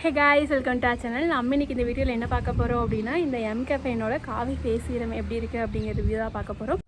Hey guys, welcome to our channel. நம்ம இன்னைக்கு இந்த வீடியோல என்ன பார்க்க போறோம் அப்படினா இந்த mCaffeineோட காவி ஃபேஸ் சீரம் எப்படி இருக்கு அப்படிங்கற ரிவ்யூ தான் பார்க்க போறோம்.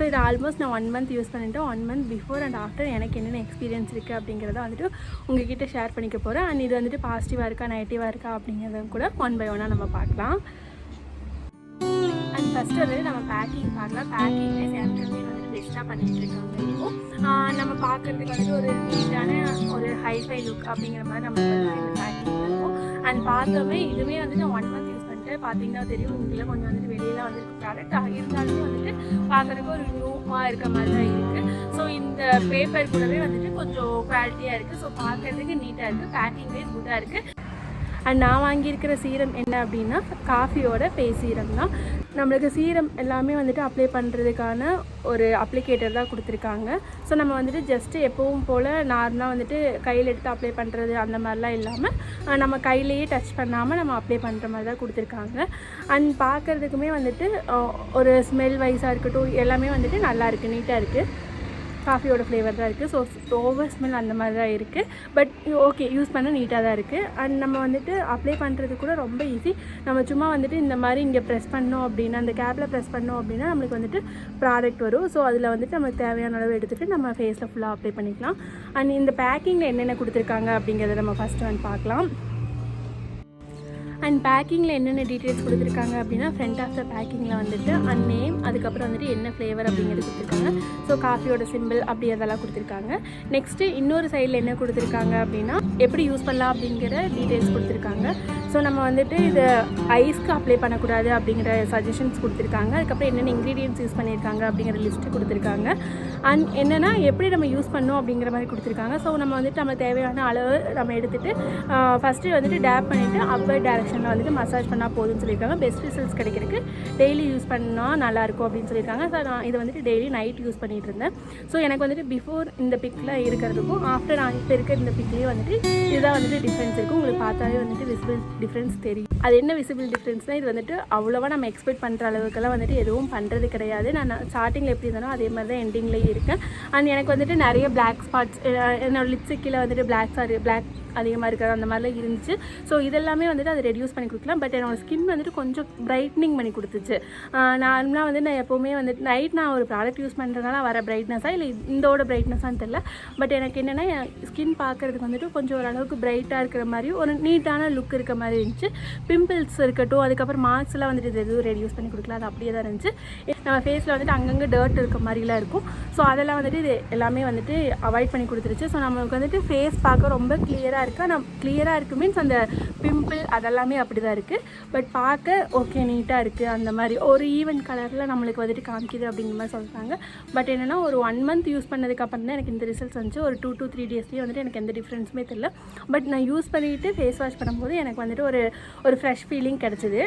ஸோ இது ஆல்மோஸ்ட் நான் 1 month யூஸ் பண்ணிவிட்டு 1 month பிஃபோர் அண்ட் ஆஃப்டர் எனக்கு என்னென்ன எக்ஸ்பீரியன்ஸ் இருக்குது அப்படிங்கிறத வந்துட்டு உங்ககிட்ட ஷேர் பண்ணிக்க போகிறேன். அண்ட் இது வந்துட்டு பாசிட்டிவாக இருக்கா நெகட்டிவாக இருக்கா அப்படிங்கிறத கூட 1 by 1 நம்ம பார்க்கலாம். அண்ட் ஃபஸ்ட்டு வந்துட்டு நம்ம பேக்கிங் பார்க்கலாம். பேக்கிங்கே mCaffeine வந்துட்டு பெஸ்ட்டாக பண்ணிகிட்டு இருக்காங்க. இப்போது நம்ம பார்க்குறதுக்கு வந்துட்டு ஒரு நீட்டான ஒரு ஹைஃபை லுக் அப்படிங்கிற மாதிரி நம்ம வந்து பேக்கிங் இருக்கும். அண்ட் பார்த்தோமே இதுவே வந்துட்டு 1 month யூஸ் பண்ணிட்டு பார்த்தீங்கன்னா தெரியும் இதில் கொஞ்சம் வந்துட்டு வெளியில் வந்துருக்கு ப்ராடக்ட் இருந்தாலும் வந்துட்டு பார்க்குறதுக்கு ஒரு நியூவாக இருக்க மாதிரி தான் இருக்குது. ஸோ இந்த பேப்பர் கூடவே வந்துட்டு கொஞ்சம் குவாலிட்டியாக இருக்குது. ஸோ பார்க்குறதுக்கு நீட்டாக இருக்குது, பேக்கிங் வைஸ் குட்டாக இருக்குது. அண்ட் நான் வாங்கியிருக்கிற சீரம் என்ன அப்படின்னா காஃபியோட ஃபேஸ் சீரம் தான். நம்மளுக்கு சீரம் எல்லாமே வந்துட்டு அப்ளை பண்ணுறதுக்கான ஒரு அப்ளிகேட்டர் தான் கொடுத்துருக்காங்க. ஸோ நம்ம வந்துட்டு ஜஸ்ட்டு எப்பவும் போல் நார்மலாக வந்துட்டு கையில் எடுத்து அப்ளை பண்ணுறது அந்த மாதிரிலாம் இல்லாமல் நம்ம கையிலேயே டச் பண்ணாமல் நம்ம அப்ளை பண்ணுற மாதிரி தான் கொடுத்துருக்காங்க. அண்ட் பார்க்குறதுக்குமே வந்துட்டு ஒரு ஸ்மெல் வைஸாக இருக்கட்டும் எல்லாமே வந்துட்டு நல்லா இருக்குது, நீட்டாக இருக்குது. காஃபியோட ஃப்ளேவர் தான் இருக்குது. ஸோ ஓவர் ஸ்மெல் அந்த மாதிரி தான் இருக்குது. பட் ஓகே, யூஸ் பண்ண நீட்டாக தான் இருக்குது. அண்ட் நம்ம வந்துட்டு அப்ளை பண்ணுறது கூட ரொம்ப ஈஸி. நம்ம சும்மா வந்துட்டு இந்த மாதிரி இங்கே ப்ரெஸ் பண்ணோம் அப்படின்னா அந்த கேப்பில் ப்ரெஸ் பண்ணோம் அப்படின்னா நம்மளுக்கு வந்துட்டு ப்ராடக்ட் வரும். ஸோ அதில் வந்துட்டு நமக்கு தேவையான அளவு எடுத்துகிட்டு நம்ம ஃபேஸில் ஃபுல்லாக அப்ளை பண்ணிக்கலாம். அண்ட் இந்த பேக்கிங்கில் என்னென்ன கொடுத்துருக்காங்க அப்படிங்கிறத நம்ம ஃபஸ்ட்டு வந்து பார்க்கலாம். அண்ட் பேக்கிங்கில் என்னென்ன டீட்டெயில்ஸ் கொடுத்துருக்காங்க அப்படின்னா ஃப்ரண்ட் ஆஃப் த பேக்கிங்கில் வந்துட்டு அண்ட் நேம், அதுக்கப்புறம் வந்துட்டு என்ன ஃப்ளேவர் அப்படிங்கிறது கொடுத்துருக்காங்க. ஸோ காஃபியோட சிம்பிள் அப்படி அதெல்லாம் கொடுத்துருக்காங்க. நெக்ஸ்ட்டு இன்னொரு சைடில் என்ன கொடுத்துருக்காங்க அப்படின்னா எப்படி யூஸ் பண்ணலாம் அப்படிங்கிற டீட்டெயில்ஸ் கொடுத்துருக்காங்க. ஸோ நம்ம வந்துட்டு இதை ஐஸ்க்கு அப்ளை பண்ணக்கூடாது அப்படிங்கிற சஜஷன்ஸ் கொடுத்துருக்காங்க. அதுக்கப்புறம் என்னென்ன இன்க்ரீடியன்ட்ஸ் யூஸ் பண்ணியிருக்காங்க அப்படிங்கிற லிஸ்ட்டு கொடுத்துருக்காங்க. அண்ட் என்னென்னா எப்படி நம்ம யூஸ் பண்ணோம் அப்படிங்கிற மாதிரி கொடுத்துருக்காங்க. ஸோ நம்ம வந்துட்டு நம்ம தேவையான அளவு நம்ம எடுத்துகிட்டு ஃபஸ்ட்டு வந்துட்டு டேப் பண்ணிவிட்டு அப்பர் டேரக்ஷன் வந்துட்டு மசாஜ் பண்ணால் போதும்னு சொல்லியிருக்காங்க. பெஸ்ட் ரிசல்ட்ஸ் கிடைக்கிறதுக்கு டெய்லி யூஸ் பண்ணால் நல்லாயிருக்கும் அப்படின்னு சொல்லியிருக்காங்க. ஸோ நான் இதை வந்துட்டு டெய்லி நைட் யூஸ் பண்ணிகிட்டு இருந்தேன். ஸோ எனக்கு வந்துட்டு பிஃபோர் இந்த பிக்கில் இருக்கிறதுக்கும் ஆஃப்டர் நான் இப்போ இருக்கிற இந்த பிக்லேயே வந்துட்டு இதுதான் வந்துட்டு டிஃப்ரென்ஸ் இருக்கும். உங்களுக்கு பார்த்தாலே வந்துட்டு விசிபிள் டிஃப்ரென்ஸ் தெரியும். அது என்ன விசிபிள் டிஃப்ரென்ஸ்னால் இது வந்துட்டு அவ்வளோவா நம்ம எக்ஸ்பெக்ட் பண்ணுற அளவுக்கெல்லாம் வந்துட்டு எதுவும் பண்ணுறது கிடையாது. நான் ஸ்டார்டிங்கில் எப்படி இருந்தாலும் அதே மாதிரி தான் எண்டிங்லேயே இருக்கேன். அண்ட் எனக்கு வந்துட்டு நிறைய பிளாக் ஸ்பாட்ஸ் என்னோட லிப்ஸ்டிக்கில் வந்துட்டு பிளாக் அதிகமாக இருக்கிறது அந்த மாதிரிலாம் இருந்துச்சு. ஸோ இதெல்லாமே வந்துட்டு அதை ரெடியூஸ் பண்ணி கொடுக்கலாம். பட் என்னோடய ஸ்கின் வந்துட்டு கொஞ்சம் பிரைட்னிங் பண்ணி கொடுத்துச்சு. நார்மலாக வந்து நான் எப்போவுமே வந்துட்டு நைட் நான் ஒரு ப்ராடக்ட் யூஸ் பண்ணுறதுனால வர பிரைட்னஸாக இல்லை இதோட பிரைட்னஸான்னு தெரியல. பட் எனக்கு என்னென்னா ஸ்கின் பார்க்குறதுக்கு வந்துட்டு கொஞ்சம் ஓரளவுக்கு பிரைட்டாக இருக்கிற மாதிரி ஒரு நீட்டான லுக் இருக்க மாதிரி இருந்துச்சு. பிம்பிள்ஸ் இருக்கட்டும், அதுக்கப்புறம் மார்க்ஸ்லாம் வந்துட்டு இது எதுவும் ரெடியூஸ் பண்ணி கொடுக்கல, அது அப்படியே தான் இருந்துச்சு. நம்ம ஃபேஸில் வந்துட்டு அங்கங்கே டர்ட் இருக்க மாதிரிலாம் இருக்கும். ஸோ அதெல்லாம் வந்துட்டு இது எல்லாமே வந்துட்டு அவாய்ட் பண்ணி கொடுத்துருச்சு. ஸோ நமக்கு வந்துட்டு ஃபேஸ் பார்க்க ரொம்ப கிளியராக இருக்குது. ஆனால் கிளியராக இருக்குது மீன்ஸ் அந்த பிம்பிள் அதெல்லாமே அப்படி தான் இருக்குது. பட் பார்க்க ஓகே நீட்டாக இருக்குது. அந்த மாதிரி ஒரு ஈவன் கலரில் நம்மளுக்கு வந்துட்டு காமிக்குது அப்படிங்கிற மாதிரி சொல்கிறாங்க. பட் என்னென்னா ஒரு 1 month யூஸ் பண்ணதுக்கப்புறம் தான் எனக்கு இந்த ரிசல்ட்ஸ் வந்துச்சு. ஒரு 2 to 3 daysலேயே வந்துட்டு எனக்கு எந்த டிஃப்ரென்ஸுமே தெரியல. பட் நான் யூஸ் பண்ணிவிட்டு ஃபேஸ் வாஷ் பண்ணும்போது எனக்கு வந்துட்டு ஒரு ஃப்ரெஷ் ஃபீலிங் கிடச்சிது.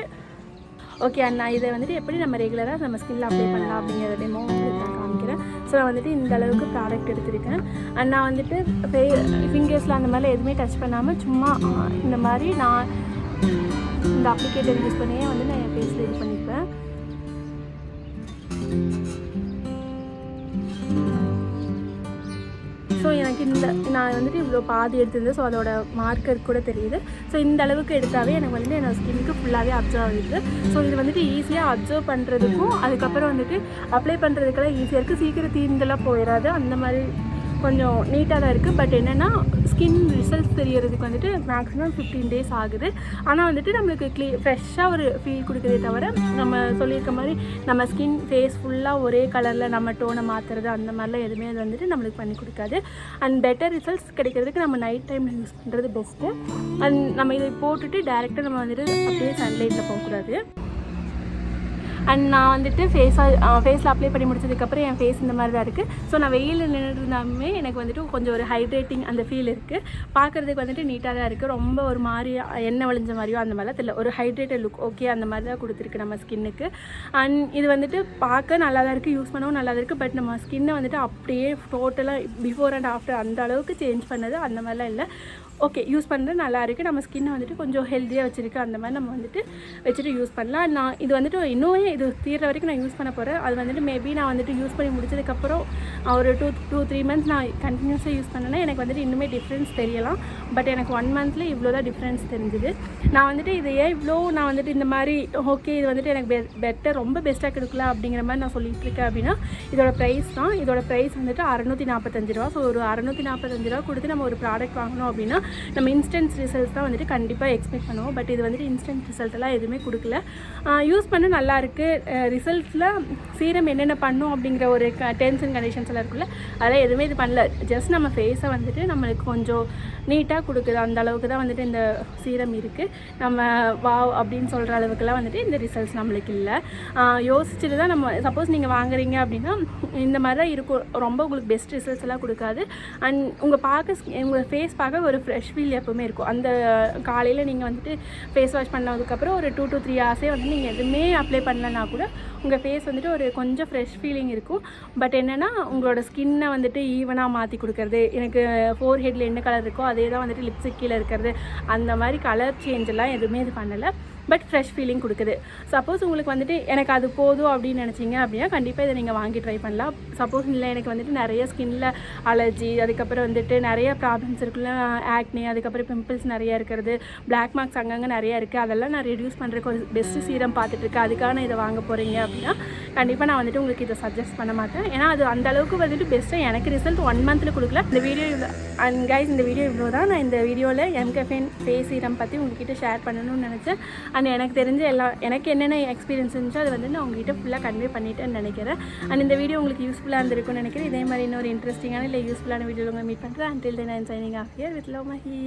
ஓகே, அண்ட் நான் இதை வந்துட்டு எப்படி நம்ம ரெகுலராக நம்ம ஸ்கின்ல அப்ளை பண்ணலாம் அப்படிங்கிற டெமோ நான் காமிக்கிறேன். ஸோ நான் வந்துட்டு இந்த அளவுக்கு ப்ராடக்ட் எடுத்திருக்கேன். அண்ட் நான் வந்துட்டு ஃபிங்கர்ஸில் அந்த மாதிரிலாம் எதுவுமே டச் பண்ணாமல் சும்மா இந்த மாதிரி நான் இந்த அப்ளிகேட்டர் யூஸ் பண்ணியே வந்து நான் என் ஃபேஸில் இது பண்ணிப்பேன். ஸோ எனக்கு நான் வந்துட்டு இவ்வளோ பாதி எடுத்திருந்தேன். ஸோ அதோட மார்க்கர் கூட தெரியுது. ஸோ இந்த அளவுக்கு எடுத்தாவே எனக்கு வந்துட்டு என்னோடய ஸ்கின்னுக்கு ஃபுல்லாகவே அப்சர்வ் ஆகிடுது. ஸோ இது வந்துட்டு ஈஸியாக அப்சர்வ் பண்ணுறதுக்கும் அதுக்கப்புறம் வந்துட்டு அப்ளை பண்ணுறதுக்கெல்லாம் ஈஸியாக இருக்குது. சீக்கிரம் தீர்ந்தெல்லாம் போயிடாது. அந்த மாதிரி கொஞ்சம் நீட்டாக தான் இருக்குது. பட் என்னென்னா ஸ்கின் ரிசல்ட்ஸ் தெரியறதுக்கு வந்துட்டு மேக்ஸிமம் 15 days ஆகுது. ஆனால் வந்துட்டு நம்மளுக்கு ஃப்ரெஷ்ஷாக ஒரு ஃபீல் கொடுக்குறதே தவிர நம்ம சொல்லியிருக்க மாதிரி நம்ம ஸ்கின் ஃபேஸ் ஃபுல்லாக ஒரே கலரில் நம்ம டோனை மாற்றுறது அந்த மாதிரிலாம் எதுவுமே அது வந்துட்டு நம்மளுக்கு பண்ணி கொடுக்காது. அண்ட் பெட்டர் ரிசல்ட்ஸ் கிடைக்கிறதுக்கு நம்ம நைட் டைமில் யூஸ் பண்ணுறது பெஸ்ட்டு. அண்ட் நம்ம இதை போட்டுட்டு டேரெக்டாக நம்ம வந்துட்டு அப்படியே சன்லைட்டில் போகக்கூடாது. அண்ட் நான் வந்துட்டு ஃபேஸில் அப்ளை பண்ணி முடிச்சதுக்கப்புறம் என் ஃபேஸ் இந்த மாதிரி தான் இருக்குது. ஸோ நான் வெயிலில் நின்றுருந்தாலுமே எனக்கு வந்துட்டு கொஞ்சம் ஒரு ஹைட்ரேட்டிங் அந்த ஃபீல் இருக்குது. பார்க்குறதுக்கு வந்துட்டு நீட்டாக தான் இருக்குது. ரொம்ப ஒரு மாதிரி எண்ணெய் வழிஞ்ச மாதிரியோ அந்த மாதிரிலாம் தெரியல, ஒரு ஹைட்ரேட்டட் லுக் ஓகே அந்த மாதிரி தான் கொடுத்துருக்கு நம்ம ஸ்கின்னுக்கு. அண்ட் இது வந்துட்டு பார்க்க நல்லா தான் இருக்குது, யூஸ் பண்ணவும் நல்லா தான் இருக்குது. பட் நம்ம ஸ்கின்னை வந்துட்டு அப்படியே டோட்டலாக பிஃபோர் அண்ட் ஆஃப்டர் அந்த அளவுக்கு சேஞ்ச் பண்ணது அந்த மாதிரிலாம் இல்லை. ஓகே, யூஸ் பண்ணுறது நல்லா இருக்குது. நம்ம ஸ்கின்னை வந்துட்டு கொஞ்சம் ஹெல்த்தியாக வச்சுருக்கு. அந்த மாதிரி நம்ம வந்துட்டு வச்சுட்டு யூஸ் பண்ணலாம். நான் இது வந்துட்டு இன்னுமே இது தீர்ற வரைக்கும் நான் யூஸ் பண்ண போகிறேன். அது வந்துட்டு மேபி நான் வந்துட்டு யூஸ் பண்ணி முடிச்சதுக்கப்புறம் ஒரு 2-3 மந்த்ஸ் நான் கண்டினியூஸாக யூஸ் பண்ணேன்னா எனக்கு வந்துட்டு இன்னுமே டிஃப்ரென்ஸ் தெரியலாம். பட் எனக்கு 1 மந்த்தில் இவ்வளோ தான் டிஃப்ரென்ஸ் தெரிஞ்சுது. நான் வந்துட்டு இது ஏன் இவ்வளோ நான் வந்துட்டு இந்த மாதிரி ஓகே இது வந்துட்டு எனக்கு பெட்டர் ரொம்ப பெஸ்ட்டாக கொடுக்கல அப்படிங்கிற மாதிரி நான் சொல்லிகிட்டு இருக்கேன் அப்படின்னா இதோட ப்ரைஸ் தான். இதோட ப்ரைஸ் வந்துட்டு 645 ரூபா. ஸோ ஒரு 645 ரூபா கொடுத்து நம்ம ஒரு ப்ராடக்ட் வாங்கணும் அப்படின்னா நம்ம இன்ஸ்டன்ட் ரிசல்ட்ஸ் தான் வந்துட்டு கண்டிப்பாக எக்ஸ்பெக்ட் பண்ணுவோம். பட் இது வந்துட்டு இன்ஸ்டன்ட் ரிசல்ட்டெல்லாம் எதுவுமே கொடுக்கல. யூஸ் பண்ண நல்லா இருக்குது. ரிசல்ட்ஸில் சீரம் என்னென்ன பண்ணும் அப்படிங்கிற ஒரு டெர்ம்ஸ் அண்ட் கண்டிஷன்ஸ் எல்லாம் இருக்குல்ல, அதெல்லாம் எதுவுமே இது பண்ணல. ஜஸ்ட் நம்ம ஃபேஸை வந்துட்டு நம்மளுக்கு கொஞ்சம் நீட்டாக கொடுக்குது. அந்த அளவுக்கு தான் வந்துட்டு இந்த சீரம் இருக்குது. நம்ம வாவ் அப்படின்னு சொல்கிற அளவுக்குலாம் வந்துட்டு இந்த ரிசல்ட்ஸ் நம்மளுக்கு இல்லை. யோசிச்சுட்டு தான் நம்ம சப்போஸ் நீங்கள் வாங்குறீங்க அப்படின்னா இந்த மாதிரி தான் இருக்கும். ரொம்ப உங்களுக்கு பெஸ்ட் ரிசல்ட்ஸ் எல்லாம் கொடுக்காது. அண்ட் உங்கள் ஃபேஸ் பார்க்க ஒரு ஃப்ரெஷ் ஃபீல் எப்போவுமே இருக்கும். அந்த காலையில் நீங்கள் வந்துட்டு ஃபேஸ் வாஷ் பண்ணதுக்கப்புறம் ஒரு 2 to 3 ஹவர்ஸே வந்து நீங்கள் எதுவுமே அப்ளை பண்ணலன்னா கூட உங்கள் ஃபேஸ் வந்துட்டு ஒரு கொஞ்சம் ஃப்ரெஷ் ஃபீலிங் இருக்கும். பட் என்னென்னா உங்களோட ஸ்கின்னை வந்துட்டு ஈவனாக மாற்றி கொடுக்கறது, எனக்கு ஃபோர் ஹெட்டில் என்ன கலர் இருக்கோ அதே தான் வந்துட்டு லிப்ஸ்டிக் கீழே இருக்கிறது, அந்த மாதிரி கலர் சேஞ்ச் எல்லாம் எதுவுமே இது பண்ணலை. பட் ஃப்ரெஷ் ஃபீலிங் கொடுக்குது. சப்போஸ் உங்களுக்கு வந்துட்டு எனக்கு அது போதும் அப்படின்னு நினச்சிங்க அப்படின்னா கண்டிப்பாக இதை நீங்கள் வாங்கி ட்ரை பண்ணலாம். சப்போஸ் இல்லை எனக்கு வந்துட்டு நிறைய ஸ்கின்னில் அலர்ஜி, அதுக்கப்புறம் வந்துட்டு நிறைய ப்ராப்ளம்ஸ் இருக்குல்ல, ஆக்னி, அதுக்கப்புறம் பிம்பிள்ஸ் நிறையா இருக்கிறது, பிளாக் மார்க்ஸ் அங்கங்கே நிறையா இருக்குது, அதெல்லாம் நான் ரெடியூஸ் பண்ணுறதுக்கு ஒரு பெஸ்ட்டு சீரம் பார்த்துட்ருக்கேன். அதுக்காக நான் இதை வாங்க போகிறீங்க அப்படின்னா கண்டிப்பாக நான் வந்துட்டு உங்களுக்கு இதை சஜஸ்ட் பண்ண மாட்டேன். ஏன்னா அது அந்த அளவுக்கு வந்துட்டு பெஸ்ட்டாக எனக்கு ரிசல்ட் 1 மந்தில் கொடுக்கல. இந்த வீடியோ இவ்வளோ. அண்ட் கைஸ், இந்த வீடியோ இவ்வளோ தான். நான் இந்த வீடியோவில் mCaffeine ஃபேஸ் சீரம் பற்றி உங்கள்கிட்ட ஷேர் பண்ணணும்னு நினச்சேன். அண்ட் எனக்கு தெரிஞ்ச எனக்கு என்னென்ன எக்ஸ்பீரியன்ஸ் இருந்துச்சோ அதை வந்து நான் உங்கள்கிட்ட ஃபுல்லாக கன்வே பண்ணிட்டேன்னு நினைக்கிறேன். அண்ட் இந்த வீடியோ உங்களுக்கு யூஸ்ஃபுல்லாக இருந்திருக்கும்னு நினைக்கிறேன். இதே மாதிரி இன்னொரு இன்ட்ரெஸ்டிங்கான இல்லை யூஸ்ஃபுல்லான வீடியோவில் உங்களை மீட் பண்ணுறேன். Until then, I'm signing off here with Mahi.